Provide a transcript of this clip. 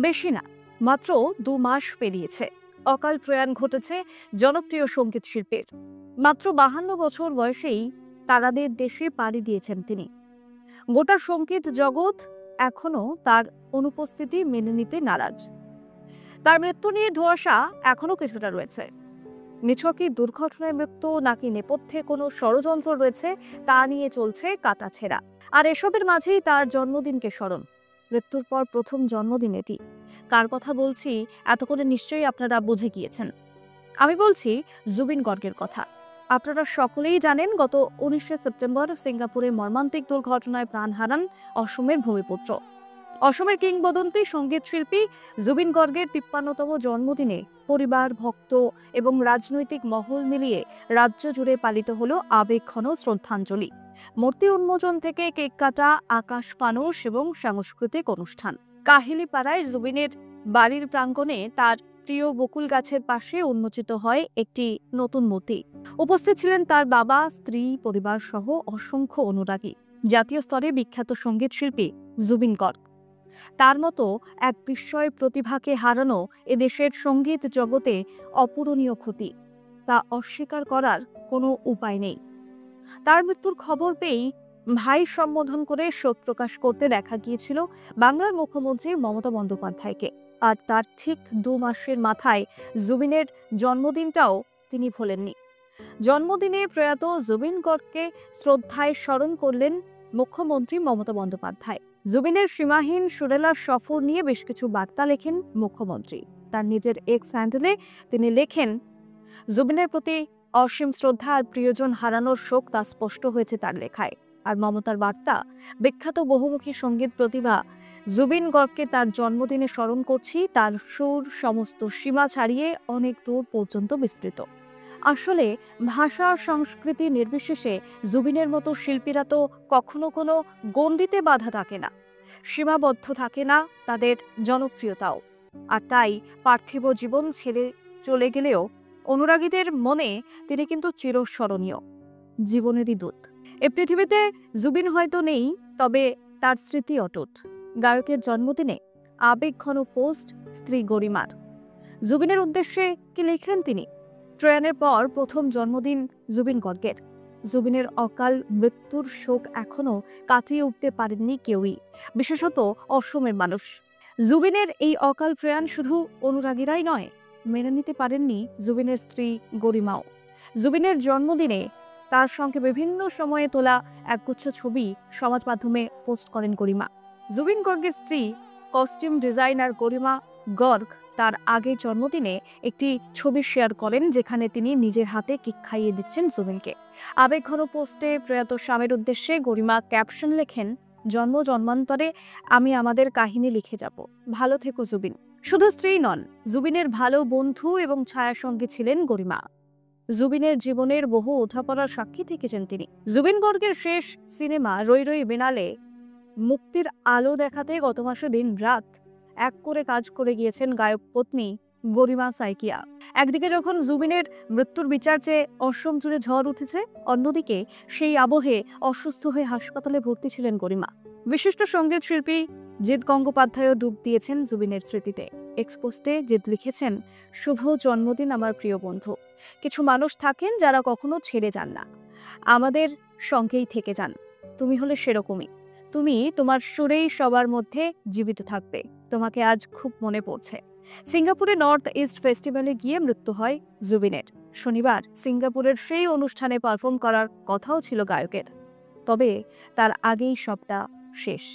বেশি না, মাত্র ২ মাস পেরিয়েছে অকাল প্রয়াণ ঘটেছে জনপ্রিয় সঙ্গীত শিল্পীর। মাত্র ৫২ বছর বয়সেই তারাদের দেশে পাড়ি দিয়েছেন তিনি। গোটা সঙ্গীত জগৎ এখনো তার অনুপস্থিতি মেনে নিতে নারাজ। তার মৃত্যু নিয়ে ধোঁয়াশা এখনো কিছুটা রয়েছে। নিছকই দুর্ঘটনায় মৃত্যু নাকি নেপথ্যে কোনো ষড়যন্ত্র রয়েছে তা নিয়ে চলছে কাটাছেঁড়া। আর এসবের মাঝেই তার জন্মদিনকে স্মরণ। মৃত্যুর পর প্রথম জন্মদিন এটি। কার কথা বলছি এত করে নিশ্চয়ই আপনারা বুঝে গিয়েছেন। আমি বলছি জুবিন গর্গের কথা। আপনারা সকলেই জানেন, গত ১৯ সেপ্টেম্বর সিঙ্গাপুরে মর্মান্তিক দুর্ঘটনায় প্রাণ হারান অসমের ভূমিপুত্র, অসমের কিংবদন্তি সঙ্গীত শিল্পী জুবিন গর্গের ৫৩তম জন্মদিনে পরিবার, ভক্ত এবং রাজনৈতিক মহল মিলিয়ে রাজ্য জুড়ে পালিত হলো আবেগঘন শ্রদ্ধাঞ্জলি। মূর্তি উন্মোচন থেকে কেক কাটা, আকাশ ফানুস এবং সাংস্কৃতিক অনুষ্ঠান। কাহিলীপাড়ায় জুবিনের বাড়ির প্রাঙ্গণে তার প্রিয় বকুল গাছের পাশে উন্মোচিত হয় একটি নতুন মূর্তি। উপস্থিত ছিলেন তার বাবা, স্ত্রী, পরিবার সহ অসংখ্য অনুরাগী। জাতীয় স্তরে বিখ্যাত সঙ্গীত শিল্পী জুবিন গর্গ, তার মতো এক বিস্ময় প্রতিভাকে হারানো এদেশের সঙ্গীত জগতে অপূরণীয় ক্ষতি। তা অস্বীকার করার কোনো উপায় নেই। তার মৃত্যুর খবর পেয়েই ভাই সম্বোধন করে শোক প্রকাশ করতে দেখা গিয়েছিল বাংলার মুখ্যমন্ত্রী মমতা বন্দ্যোপাধ্যায়কে। আর তার ঠিক ২ মাসের মাথায় জুবিনের জন্মদিনটাও তিনি ভোলেননি। জন্মদিনে প্রয়াত জুবিন গর্গকে শ্রদ্ধায় স্মরণ করলেন মুখ্যমন্ত্রী মমতা বন্দ্যোপাধ্যায়। জুবিনের সীমাহীন সুরেলা সফর নিয়ে বেশ কিছু বার্তা লেখেন মুখ্যমন্ত্রী। তার নিজের এক্স হ্যান্ডেলে তিনি লেখেন, জুবিনের প্রতি অসীম শ্রদ্ধা আর প্রিয়জন হারানোর শোক তা স্পষ্ট হয়েছে তার লেখায়। আর মমতার বার্তা, বিখ্যাত বহুমুখী সঙ্গীত প্রতিভা জুবিন গর্গকে তার জন্মদিনে স্মরণ করছি। তার সুর সমস্ত সীমা ছাড়িয়ে অনেক দূর পর্যন্ত বিস্তৃত। আসলে ভাষা সংস্কৃতি নির্বিশেষে জুবিনের মতো শিল্পীরা তো কখনো কোনো গণ্ডিতে বাধা থাকে না, সীমাবদ্ধ থাকে না তাদের জনপ্রিয়তাও। আর তাই পার্থিব জীবন ছেড়ে চলে গেলেও অনুরাগীদের মনে তিনি কিন্তু চিরস্মরণীয়, জীবনেরই দূত। এ পৃথিবীতে জুবিন হয়তো নেই, তবে তার স্মৃতি অটুট। গায়কের জন্মদিনে আবেগঘন পোস্ট স্ত্রী গরিমার। জুবিনের উদ্দেশ্যে কি লিখলেন তিনি? প্রয়াণের পর প্রথম জন্মদিন জুবিন গর্গের। জুবিনের অকাল মৃত্যুর শোক এখনো কাটিয়ে উঠতে পারেননি কেউই, বিশেষত অসমের মানুষ। জুবিনের এই অকাল প্রয়াণ শুধু অনুরাগীরাই নয়, মেনে নিতে পারেননি জুবিনের স্ত্রী গরিমাও। জুবিনের জন্মদিনে তার সঙ্গে বিভিন্ন সময়ে তোলা একগুচ্ছ ছবি সমাজ মাধ্যমে পোস্ট করেন গরিমা। জুবিন গর্গের স্ত্রী কস্টিউম ডিজাইনার গরিমা গর্গ তার আগের জন্মদিনে একটি ছবি শেয়ার করেন, যেখানে তিনি নিজের হাতে কেক খাইয়ে দিচ্ছেন জুবিনকে। আবেগঘন পোস্টে প্রয়াত স্বামীর উদ্দেশ্যে গরিমা ক্যাপশন লেখেন, জন্ম জন্মান্তরে আমি আমাদের কাহিনী লিখে যাব, ভালো থেকো জুবিন। শুধু স্ত্রী নন, জুবিনের ভালো বন্ধু এবং ছায়াসঙ্গী ছিলেন গরিমা। জুবিনের জীবনের বহু ওঠাপড়ার সাক্ষী থেকেছেন তিনি। জুবিন গর্গের শেষ সিনেমা রই রই বিনালে মুক্তির আলো দেখাতে গত মাসে দিন রাত এক করে কাজ করে গিয়েছেন গায়ক পত্নী গরিমা সাইকিয়া। একদিকে যখন জুবিনের মৃত্যুর বিচার চেয়ে অসম জুড়ে ঝড় উঠেছে, অন্যদিকে সেই আবহে অসুস্থ হয়ে হাসপাতালে ভর্তি ছিলেন গরিমা। বিশিষ্ট সঙ্গীত শিল্পী জিৎ গঙ্গোপাধ্যায়ও ডুব দিয়েছেন জুবিনের স্মৃতিতে। এক্সপোস্টে জিৎ লিখেছেন, শুভ জন্মদিন আমার প্রিয় বন্ধু। কিছু মানুষ থাকেন যারা কখনো ছেড়ে যান না, আমাদের সঙ্গেই থেকে যান। তুমি হলে সেরকমই। তুমি তোমার সুরেই সবার মধ্যে জীবিত থাকবে। তোমাকে আজ খুব মনে পড়ছে। সিঙ্গাপুরে নর্থ ইস্ট ফেস্টিভ্যালে গিয়ে মৃত্যু হয় জুবিনের। শনিবার সিঙ্গাপুরের সেই অনুষ্ঠানে পারফর্ম করার কথাও ছিল গায়কের, তবে তার আগেই সবটা শেষ।